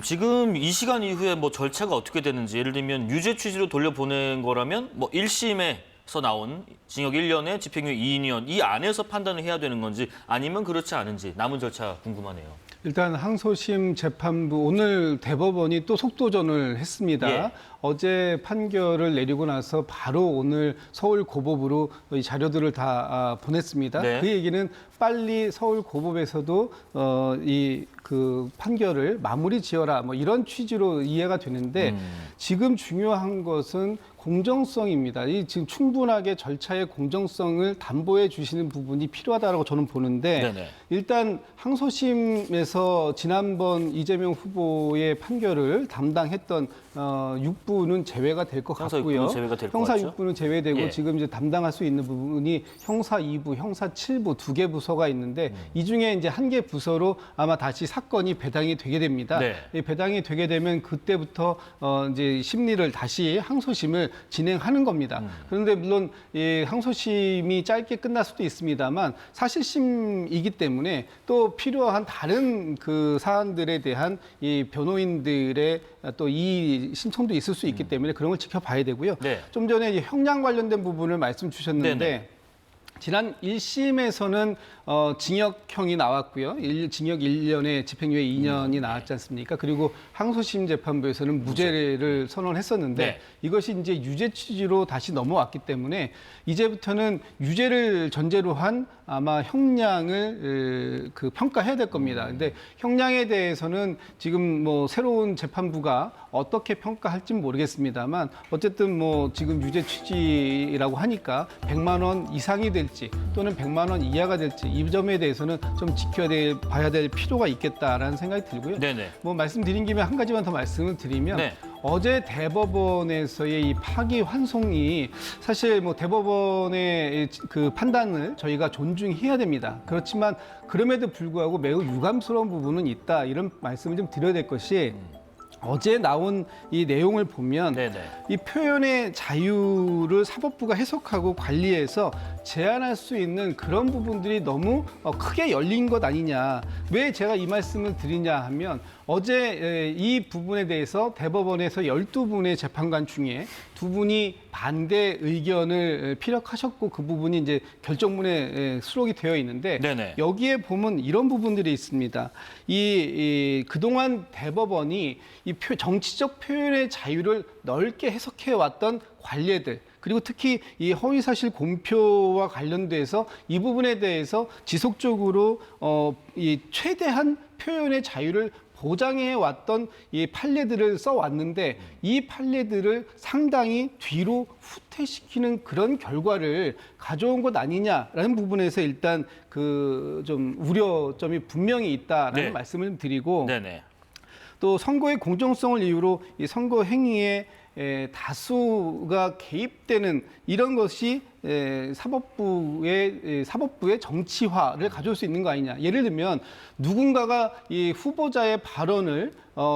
지금 이 시간 이후에 뭐 절차가 어떻게 되는지, 예를 들면 유죄 취지로 돌려보낸 거라면 뭐 1심에서 나온 징역 1년에 집행유예 2년 이 안에서 판단을 해야 되는 건지, 아니면 그렇지 않은지 남은 절차 궁금하네요. 일단 항소심 재판부 오늘 대법원이 또 속도전을 했습니다. 예. 어제 판결을 내리고 나서 바로 오늘 서울 고법으로 이 자료들을 다 보냈습니다. 네. 그 얘기는 빨리 서울 고법에서도 이 그 판결을 마무리 지어라 뭐 이런 취지로 이해가 되는데 지금 중요한 것은 공정성입니다. 이 지금 충분하게 절차의 공정성을 담보해 주시는 부분이 필요하다고 저는 보는데 네네. 일단 항소심에서 지난번 이재명 후보의 판결을 담당했던 6부는 제외가 될 것 형사 같고요. 6부는 제외가 될것 형사 같죠? 6부는 제외되고 예. 지금 이제 담당할 수 있는 부분이 형사 2부, 형사 7부 두 개 부서가 있는데 이 중에 이제 한 개 부서로 아마 다시 사건이 배당이 되게 됩니다. 네. 이 배당이 되게 되면 그때부터 이제 심리를 다시 항소심을 진행하는 겁니다. 그런데 물론 이 항소심이 짧게 끝날 수도 있습니다만 사실심이기 때문에 또 필요한 다른 그 사안들에 대한 이 변호인들의 또 이 신청도 있을 수 있기 때문에 그런 걸 지켜봐야 되고요. 네. 좀 전에 이제 형량 관련된 부분을 말씀 주셨는데 네네. 지난 1심에서는 징역형이 나왔고요. 징역 1년에 집행유예 2년이 나왔지 않습니까? 그리고 항소심 재판부에서는 무죄를 선언했었는데 네. 이것이 이제 유죄 취지로 다시 넘어왔기 때문에 이제부터는 유죄를 전제로 한 아마 형량을 그 평가해야 될 겁니다. 근데 형량에 대해서는 지금 뭐 새로운 재판부가 어떻게 평가할지는 모르겠습니다만 어쨌든 뭐 지금 유죄 취지라고 하니까 100만 원 이상이 될지 또는 100만 원 이하가 될지 이 점에 대해서는 좀 봐야 될 필요가 있겠다라는 생각이 들고요. 네네. 뭐 말씀드린 김에 한 가지만 더 말씀을 드리면 네. 어제 대법원에서의 이 파기환송이 사실 뭐 대법원의 그 판단을 저희가 존중해야 됩니다. 그렇지만 그럼에도 불구하고 매우 유감스러운 부분은 있다. 이런 말씀을 좀 드려야 될 것이 어제 나온 이 내용을 보면 네네. 이 표현의 자유를 사법부가 해석하고 관리해서 제한할 수 있는 그런 부분들이 너무 크게 열린 것 아니냐. 왜 제가 이 말씀을 드리냐 하면 어제 이 부분에 대해서 대법원에서 12분의 재판관 중에 2분이 반대 의견을 피력하셨고 그 부분이 이제 결정문에 수록이 되어 있는데 네네. 여기에 보면 이런 부분들이 있습니다. 그동안 대법원이 이 정치적 표현의 자유를 넓게 해석해 왔던 관례들 그리고 특히 이 허위사실 공표와 관련돼서 이 부분에 대해서 지속적으로 이 최대한 표현의 자유를 보장해 왔던 이 판례들을 써왔는데 이 판례들을 상당히 뒤로 후퇴시키는 그런 결과를 가져온 것 아니냐라는 부분에서 일단 그 좀 우려점이 분명히 있다라는 네. 말씀을 좀 드리고 네네. 또 선거의 공정성을 이유로 이 선거 행위에 다수가 개입되는 이런 것이 사법부의 정치화를 가져올 수 있는 거 아니냐. 예를 들면 누군가가 이 후보자의 발언을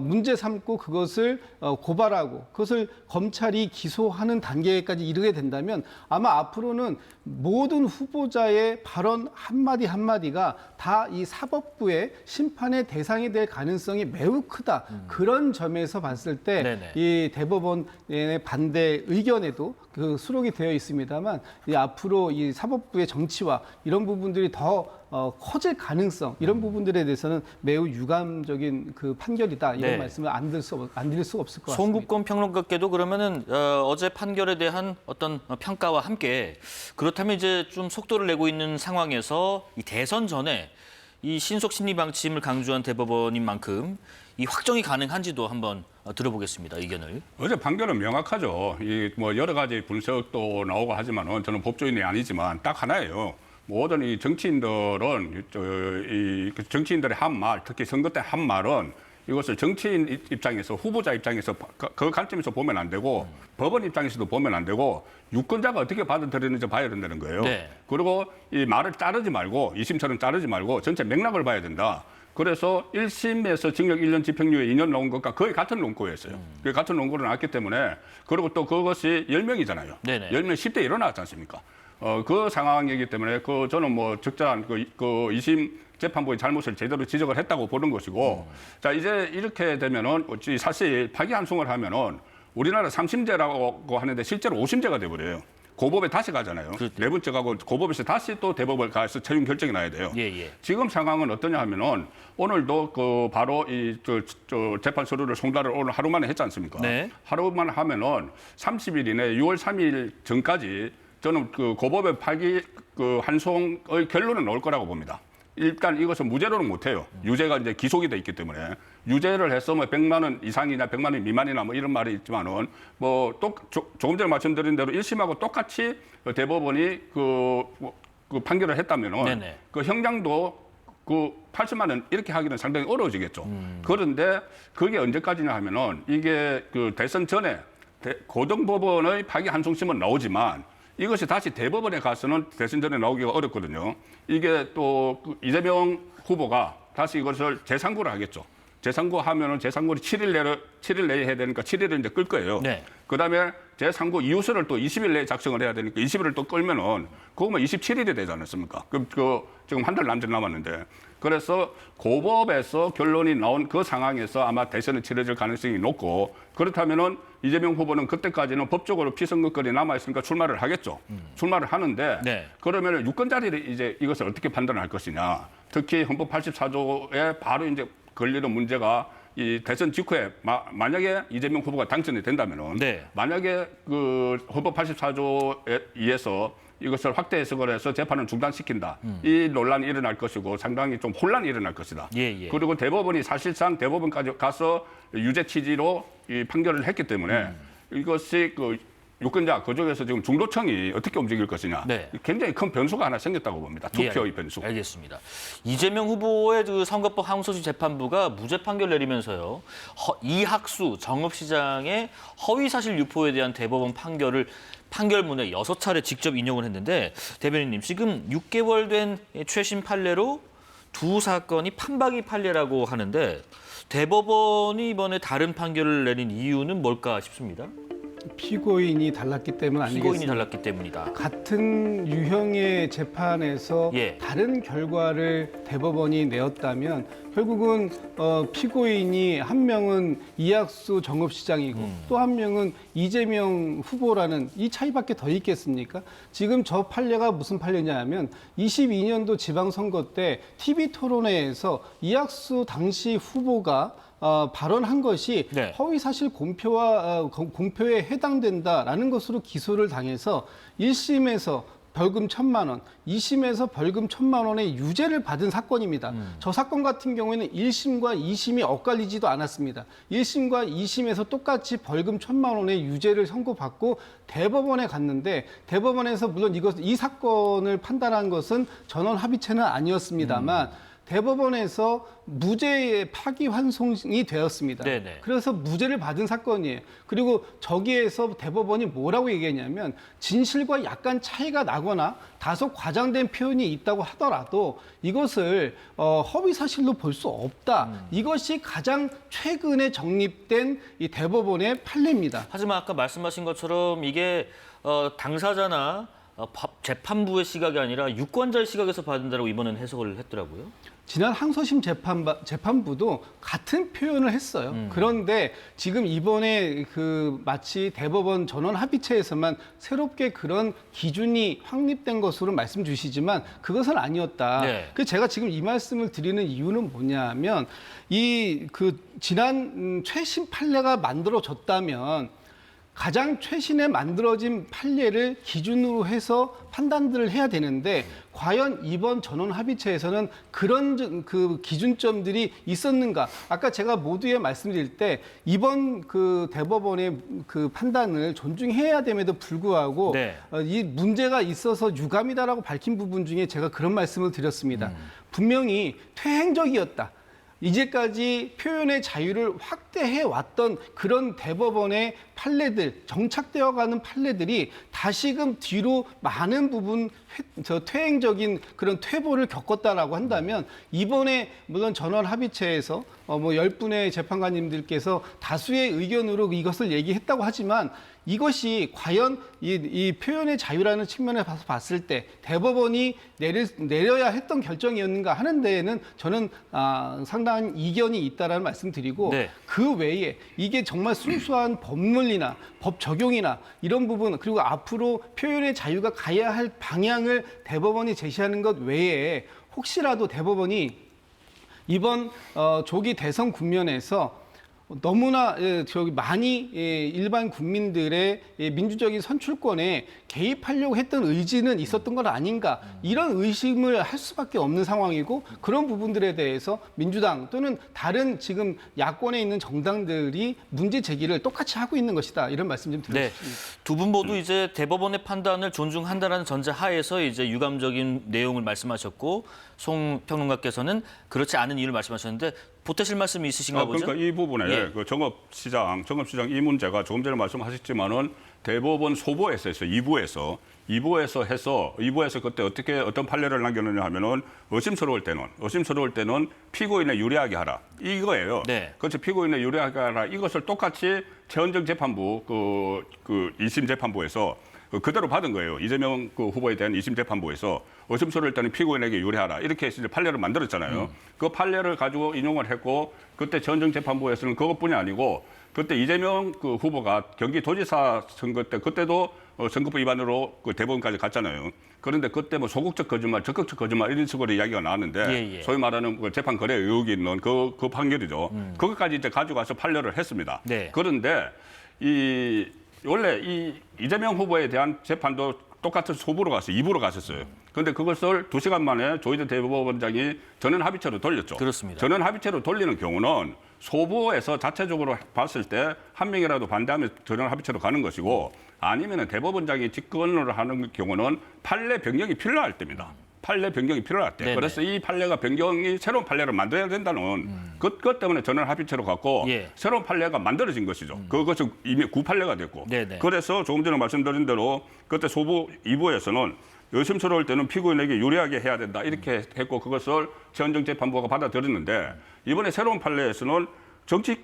문제 삼고 그것을 고발하고 그것을 검찰이 기소하는 단계까지 이르게 된다면 아마 앞으로는 모든 후보자의 발언 한마디 한마디가 다 이 사법부의 심판의 대상이 될 가능성이 매우 크다. 그런 점에서 봤을 때 네네. 이 대법원의 반대 의견에도 그 수록이 되어 있습니다만 이 앞으로 이 사법부의 정치화 이런 부분들이 더 커질 가능성 이런 부분들에 대해서는 매우 유감적인 그 판결이다 이런 네. 말씀을 안 드릴 수가 없을 것 같습니다. 송국권 평론가께도 그러면은 어제 판결에 대한 어떤 평가와 함께, 그렇다면 이제 좀 속도를 내고 있는 상황에서 이 대선 전에 이 신속 심리 방침을 강조한 대법원인 만큼 이 확정이 가능한지도 한번 들어보겠습니다. 의견을. 어제 판결은 명확하죠. 이 뭐 여러 가지 분석도 나오고 하지만은 저는 법조인이 아니지만 딱 하나예요. 모든 이 정치인들은 정치인들의 한 말, 특히 선거 때 한 말은 이것을 정치인 입장에서 후보자 입장에서 그 관점에서 보면 안 되고 법원 입장에서도 보면 안 되고 유권자가 어떻게 받아들이는지 봐야 된다는 거예요. 네. 그리고 이 말을 자르지 말고 2심처럼 자르지 말고 전체 맥락을 봐야 된다. 그래서 1심에서 징역 1년 집행유예 2년 나온 것과 거의 같은 논거였어요. 그 같은 논거로 나왔기 때문에 그리고 또 그것이 10명이잖아요. 네네. 10명 10대 1로 나왔지 않습니까? 그 상황이기 때문에 저는 뭐 적절한 그 2심 재판부의 잘못을 제대로 지적을 했다고 보는 것이고 자 이제 이렇게 되면은 어찌 사실 파기환송을 하면은 우리나라 3심제라고 하는데 실제로 5심제가 돼버려요. 고법에 다시 가잖아요. 그렇죠. 네 번째 가고 고법에서 다시 또 대법을 가서 최종 결정이 나야 돼요. 예, 예. 지금 상황은 어떠냐 하면은 오늘도 그 바로 이 저 재판 서류를 송달을 오늘 하루 만에 했지 않습니까? 네. 하루만 하면은 30일 이내 6월 3일 전까지 저는 그 고법의 파기 그 환송의 결론은 나올 거라고 봅니다. 일단 이것은 무죄로는 못해요. 유죄가 이제 기속이 돼 있기 때문에 유죄를 해서 뭐 100만 원 이상이나 100만 원 미만이나 뭐 이런 말이 있지만은 뭐 또 조금 전에 말씀드린 대로 1심하고 똑같이 대법원이 그 판결을 했다면은 네네. 그 형량도 그 80만 원 이렇게 하기는 상당히 어려워지겠죠. 그런데 그게 언제까지냐 하면은 이게 그 대선 전에 고등법원의 파기환송심은 나오지만 이것이 다시 대법원에 가서는 대선 전에 나오기가 어렵거든요. 이게 또그 이재명 후보가 다시 이것을 재상고를 하겠죠. 재상고하면은 재상고를 7일 내에 해야 되니까 7일을 이제 끌 거예요. 네. 그다음에 재상고 이유서를 또 20일 내에 작성을 해야 되니까 20일을 또 끌면은 그거면 27일이 되지 않았습니까? 지금 한 달 남짓 남았는데 그래서 고법에서 결론이 나온 그 상황에서 아마 대선이 치러질 가능성이 높고 그렇다면은 이재명 후보는 그때까지는 법적으로 피선거권이 남아 있으니까 출마를 하겠죠. 출마를 하는데 네. 그러면 유권자들이 이제 이것을 어떻게 판단할 것이냐. 특히 헌법 84조에 바로 이제 걸리는 문제가 이 대선 직후에 만약에 이재명 후보가 당선이 된다면은 네. 만약에 그 헌법 84조에 의해서 이것을 확대 해석을 해서 재판을 중단시킨다. 이 논란이 일어날 것이고 상당히 좀 혼란이 일어날 것이다. 예, 예. 그리고 대법원이 사실상 대법원까지 가서 유죄 취지로 이 판결을 했기 때문에 이것이 그 유권자 그쪽에서 지금 중도층이 어떻게 움직일 것이냐. 네. 굉장히 큰 변수가 하나 생겼다고 봅니다. 투표의 예, 변수. 알겠습니다. 이재명 후보의 그 선거법 항소심 재판부가 무죄 판결 내리면서요. 이학수 정읍시장의 허위사실 유포에 대한 대법원 판결문에 6차례 직접 인용을 했는데 대변인님 지금 6개월 된 최신 판례로 두 사건이 판박이 판례라고 하는데 대법원이 이번에 다른 판결을 내린 이유는 뭘까 싶습니다. 피고인이 달랐기 때문 피고인이 아니겠습니까? 달랐기 때문이다. 같은 유형의 재판에서 예. 다른 결과를 대법원이 내었다면 결국은 피고인이 한 명은 이학수 정읍시장이고 또 한 명은 이재명 후보라는 이 차이밖에 더 있겠습니까? 지금 저 판례가 무슨 판례냐 하면 22년도 지방선거 때 TV토론회에서 이학수 당시 후보가 발언한 것이 네. 허위사실 공표에 해당된다라는 것으로 기소를 당해서 1심에서 벌금 1,000만 원, 2심에서 벌금 1,000만 원의 유죄를 받은 사건입니다. 저 사건 같은 경우에는 1심과 2심이 엇갈리지도 않았습니다. 1심과 2심에서 똑같이 벌금 1,000만 원의 유죄를 선고받고 대법원에 갔는데 대법원에서 물론 이 사건을 판단한 것은 전원 합의체는 아니었습니다만 대법원에서 무죄의 파기환송이 되었습니다. 네네. 그래서 무죄를 받은 사건이에요. 그리고 저기에서 대법원이 뭐라고 얘기했냐면 진실과 약간 차이가 나거나 다소 과장된 표현이 있다고 하더라도 이것을 허위 사실로 볼 수 없다. 이것이 가장 최근에 정립된 이 대법원의 판례입니다. 하지만 아까 말씀하신 것처럼 이게 당사자나 재판부의 시각이 아니라 유권자의 시각에서 받는다고 이번엔 해석을 했더라고요. 지난 항소심 재판부도 같은 표현을 했어요. 그런데 지금 이번에 마치 대법원 전원 합의체에서만 새롭게 그런 기준이 확립된 것으로 말씀 주시지만 그것은 아니었다. 네. 그래서 제가 지금 이 말씀을 드리는 이유는 뭐냐면 지난 최신 판례가 만들어졌다면 가장 최신에 만들어진 판례를 기준으로 해서 판단들을 해야 되는데 과연 이번 전원 합의체에서는 그런 그 기준점들이 있었는가? 아까 제가 모두에 말씀드릴 때 이번 대법원의 판단을 존중해야 됨에도 불구하고 네. 이 문제가 있어서 유감이다라고 밝힌 부분 중에 제가 그런 말씀을 드렸습니다. 분명히 퇴행적이었다. 이제까지 표현의 자유를 확대해 왔던 그런 대법원의 판례들, 정착되어가는 판례들이 다시금 뒤로 많은 부분 퇴행적인 그런 퇴보를 겪었다라고 한다면 이번에 물론 전원 합의체에서 뭐 10분의 재판관님들께서 다수의 의견으로 이것을 얘기했다고 하지만 이것이 과연 이 표현의 자유라는 측면에 봤을 때 대법원이 내려야 했던 결정이었는가 하는 데에는 저는 상당한 이견이 있다라는 말씀드리고 네. 그 외에 이게 정말 순수한 법논리나 법 적용이나 이런 부분 그리고 앞으로 표현의 자유가 가야 할 방향을 대법원이 제시하는 것 외에 혹시라도 대법원이 이번 조기 대선 국면에서 너무나 많이 일반 국민들의 민주적인 선출권에 개입하려고 했던 의지는 있었던 건 아닌가 이런 의심을 할 수밖에 없는 상황이고 그런 부분들에 대해서 민주당 또는 다른 지금 야권에 있는 정당들이 문제 제기를 똑같이 하고 있는 것이다 이런 말씀 좀 드리고 싶습니다. 두 분 모두 이제 대법원의 판단을 존중한다라는 전제 하에서 이제 유감적인 내용을 말씀하셨고 송 평론가께서는 그렇지 않은 이유를 말씀하셨는데 보태실 말씀이 있으신가 보죠? 그러니까 이 부분에 예. 그 정업시장 이 문제가 조금 전에 말씀하셨지만은 대법원 소부에서 했어요. 2부에서 그때 어떤 판례를 남겼느냐 하면은 의심스러울 때는 피고인에 유리하게 하라 이거예요. 네. 그래서 피고인에 유리하게 하라 이것을 똑같이 최원정 재판부 그 2심 재판부에서 그대로 받은 거예요. 이재명 후보에 대한 2심 재판부에서 의심스러울 때는 피고인에게 유리하라 이렇게 해서 이제 판례를 만들었잖아요. 그 판례를 가지고 인용을 했고 그때 최원정 재판부에서는 그것뿐이 아니고 그때 이재명 후보가 경기도지사 선거 때 그때도 선거법 위반으로 대법원까지 갔잖아요. 그런데 그때 뭐 소극적 거짓말, 적극적 거짓말 이런 식으로 이야기가 나왔는데 예. 소위 말하는 재판 거래 의혹이 있는 그 판결이죠. 그것까지 이제 가져가서 판례를 했습니다. 네. 그런데 원래 이재명 후보에 대한 재판도 똑같은 소부로 갔어요. 2부로 갔었어요. 그런데 그것을 2시간 만에 조희대 대법원장이 전원 합의체로 돌렸죠. 그렇습니다. 전원 합의체로 돌리는 경우는 소부에서 자체적으로 봤을 때 한 명이라도 반대하면 전원 합의체로 가는 것이고 아니면 대법원장이 직권을 하는 경우는 판례 변경이 필요할 때입니다. 판례 변경이 필요할 때. 네네. 그래서 이 판례가 새로운 판례를 만들어야 된다는 그것 때문에 전원 합의체로 갔고 예. 새로운 판례가 만들어진 것이죠. 그것은 이미 구판례가 됐고. 네네. 그래서 조금 전에 말씀드린 대로 그때 소부 2부에서는 의심스러울 때는 피고인에게 유리하게 해야 된다 이렇게 했고 그것을 최원정 재판부가 받아들였는데 이번에 새로운 판례에서는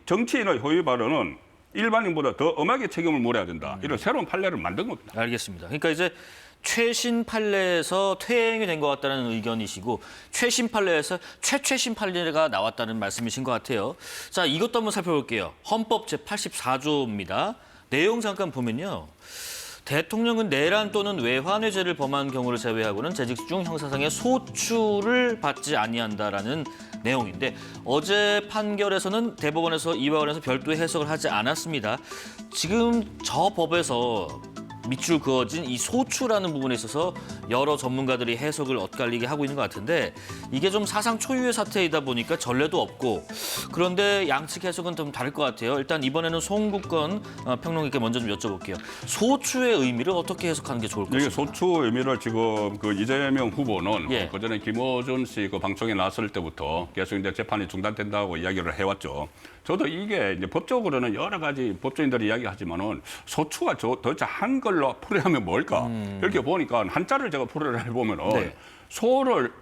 정치인의 허위 발언은 일반인보다 더 엄하게 책임을 물어야 된다. 이런 새로운 판례를 만든 겁니다. 알겠습니다. 그러니까 이제 최신 판례에서 퇴행이 된 것 같다는 의견이시고 최신 판례에서 최최신 판례가 나왔다는 말씀이신 것 같아요. 자, 이것도 한번 살펴볼게요. 헌법 제84조입니다. 내용 잠깐 보면요. 대통령은 내란 또는 외환외죄를 범한 경우를 제외하고는 재직 중 형사상의 소추를 받지 아니한다라는 내용인데 어제 판결에서는 대법원에서 이와 관해서 별도의 해석을 하지 않았습니다. 지금 저 법에서 밑줄 그어진 이 소추라는 부분에 있어서 여러 전문가들이 해석을 엇갈리게 하고 있는 것 같은데 이게 좀 사상 초유의 사태이다 보니까 전례도 없고 그런데 양측 해석은 좀 다를 것 같아요. 일단 이번에는 송국건 평론가께 먼저 좀 여쭤볼게요. 소추의 의미를 어떻게 해석하는 게 좋을 이게 것인가? 소추 의미를 지금 이재명 후보는 예. 그전에 김어준 씨 방송에 나왔을 때부터 계속 이제 재판이 중단된다고 이야기를 해왔죠. 저도 이게 이제 법적으로는 여러 가지 법조인들이 이야기하지만은 소추가 도대체 한글로 풀이하면 뭘까? 이렇게 보니까 한자를 제가 풀이를 해보면은 네. 소를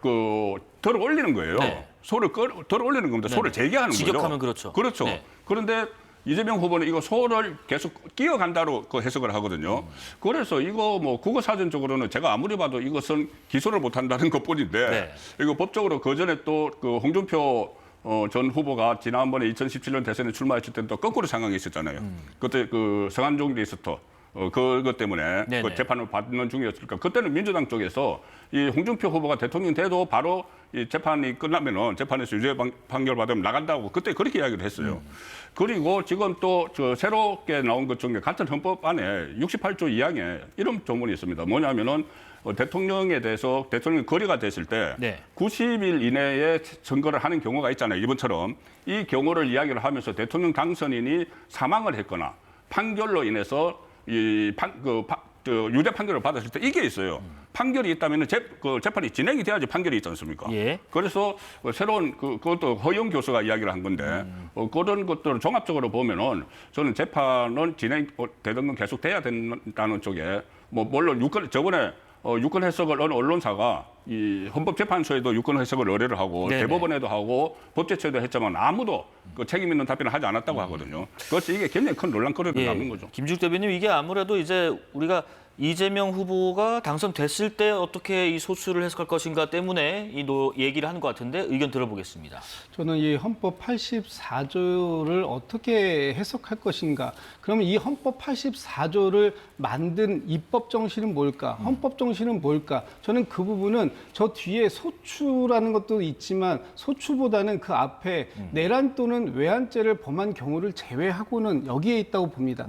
들어 올리는 거예요. 네. 소를 들어 올리는 겁니다. 소를 제기하는 거죠. 직역하면 그렇죠. 그렇죠. 네. 그런데 이재명 후보는 이거 소를 계속 끼어간다로 해석을 하거든요. 그래서 이거 국어 사전적으로는 제가 아무리 봐도 이것은 기소를 못한다는 것뿐인데 네. 이거 법적으로 그 전에 또 홍준표 전 후보가 지난번에 2017년 대선에 출마했을 때는 또 거꾸로 상황이 있었잖아요. 그때 성한종 리스터 그것 때문에 네네. 재판을 받는 중이었으니까 그때는 민주당 쪽에서 이 홍준표 후보가 대통령 돼도 바로 이 재판이 끝나면은 재판에서 유죄 판결 받으면 나간다고 그때 그렇게 이야기를 했어요. 그리고 지금 또 새롭게 나온 것 중에 같은 헌법 안에 68조 2항에 이런 조문이 있습니다. 뭐냐면은 대통령에 대해서 대통령 거리가 됐을 때 네. 90일 이내에 선거를 하는 경우가 있잖아요. 이번처럼 이 경우를 이야기를 하면서 대통령 당선인이 사망을 했거나 판결로 인해서 유죄 판결을 받았을 때 이게 있어요. 판결이 있다면 재판이 진행이 돼야지 판결이 있지 않습니까? 예. 그래서 새로운 그것도 허영 교수가 이야기를 한 건데 그런 것들을 종합적으로 보면은 저는 재판은 진행되는 건 계속 돼야 된다는 쪽에 물론 저번에 유권 해석을 어느 언론사가 이 헌법재판소에도 유권 해석을 의뢰를 하고 네네. 대법원에도 하고 법제처에도 했지만 아무도 그 책임 있는 답변을 하지 않았다고 하거든요. 그것이 이게 굉장히 큰 논란거리로 남는 거죠. 김죽 대변인 이게 아무래도 이제 우리가 이재명 후보가 당선됐을 때 어떻게 이 소추를 해석할 것인가 때문에 얘기를 하는 것 같은데 의견 들어보겠습니다. 저는 이 헌법 84조를 어떻게 해석할 것인가. 그러면 이 헌법 84조를 만든 입법 정신은 뭘까? 헌법 정신은 뭘까? 저는 그 부분은 저 뒤에 소추라는 것도 있지만 소추보다는 그 앞에 내란 또는 외환죄를 범한 경우를 제외하고는 여기에 있다고 봅니다.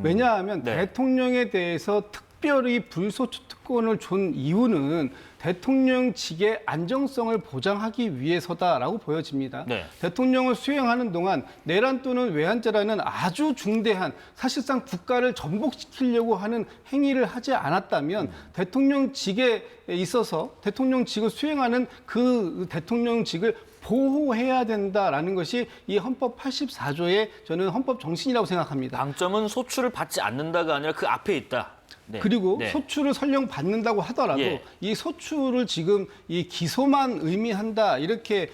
왜냐하면 네. 대통령에 대해서 특별히 불소추 특권을 준 이유는 대통령 직의 안정성을 보장하기 위해서다라고 보여집니다. 네. 대통령을 수행하는 동안 내란 또는 외환죄라는 아주 중대한 사실상 국가를 전복시키려고 하는 행위를 하지 않았다면 대통령직에 있어서 대통령직을 수행하는 그 대통령직을 보호해야 된다라는 것이 이 헌법 84조의 저는 헌법 정신이라고 생각합니다. 방점은 소추를 받지 않는다가 아니라 그 앞에 있다. 네. 그리고 네. 소추를 설령 받는다고 하더라도 예. 이 소추를 지금 이 기소만 의미한다 이렇게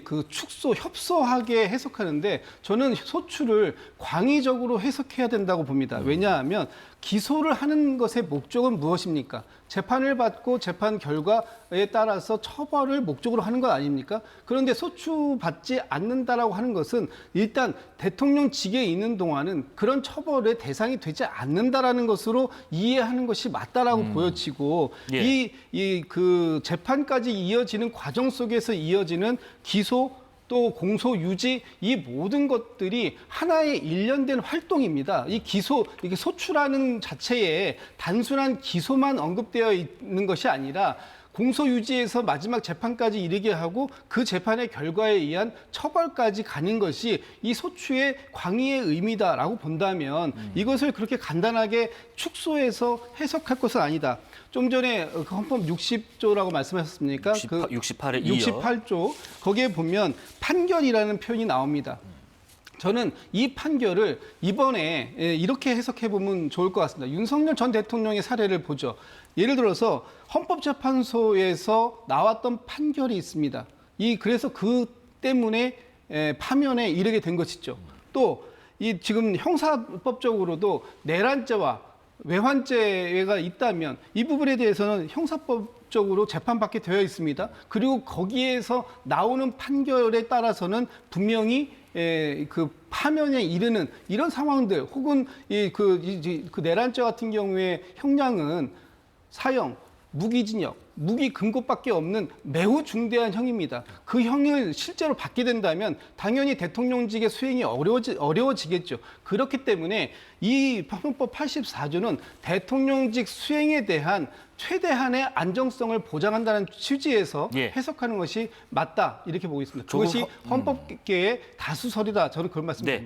그 축소 협소하게 해석하는데 저는 소추를 광의적으로 해석해야 된다고 봅니다. 왜냐하면 기소를 하는 것의 목적은 무엇입니까? 재판을 받고 재판 결과에 따라서 처벌을 목적으로 하는 것 아닙니까? 그런데 소추받지 않는다라고 하는 것은 일단 대통령직에 있는 동안은 그런 처벌의 대상이 되지 않는다라는 것으로 이해하는 것이 맞다라고 보여지고 예. 그 재판까지 이어지는 과정 속에서 이어지는 기소 또 공소 유지 이 모든 것들이 하나의 일련된 활동입니다. 이 기소 이게 소추라는 자체에 단순한 기소만 언급되어 있는 것이 아니라 공소 유지에서 마지막 재판까지 이르게 하고 그 재판의 결과에 의한 처벌까지 가는 것이 이 소추의 광의의 의미다라고 본다면 이것을 그렇게 간단하게 축소해서 해석할 것은 아니다. 좀 전에 그 헌법 60조라고 말씀하셨습니까? 68에 이어. 68조 거기에 보면 판결이라는 표현이 나옵니다. 저는 이 판결을 이번에 이렇게 해석해 보면 좋을 것 같습니다. 윤석열 전 대통령의 사례를 보죠. 예를 들어서 헌법재판소에서 나왔던 판결이 있습니다. 그래서 그 때문에 파면에 이르게 된 것이죠. 또 이 지금 형사법적으로도 내란죄와 외환죄가 있다면 이 부분에 대해서는 형사법적으로 재판받게 되어 있습니다. 그리고 거기에서 나오는 판결에 따라서는 분명히 그 파면에 이르는 이런 상황들 혹은 그 내란죄 같은 경우에 형량은 사형, 무기징역, 무기금고밖에 없는 매우 중대한 형입니다. 그 형을 실제로 받게 된다면 당연히 대통령직의 수행이 어려워지겠죠. 그렇기 때문에 이 헌법 84조는 대통령직 수행에 대한 최대한의 안정성을 보장한다는 취지에서 예. 해석하는 것이 맞다 이렇게 보고 있습니다. 조금 그것이 헌법계의 다수설이다. 저는 그런 말씀드립니다. 네.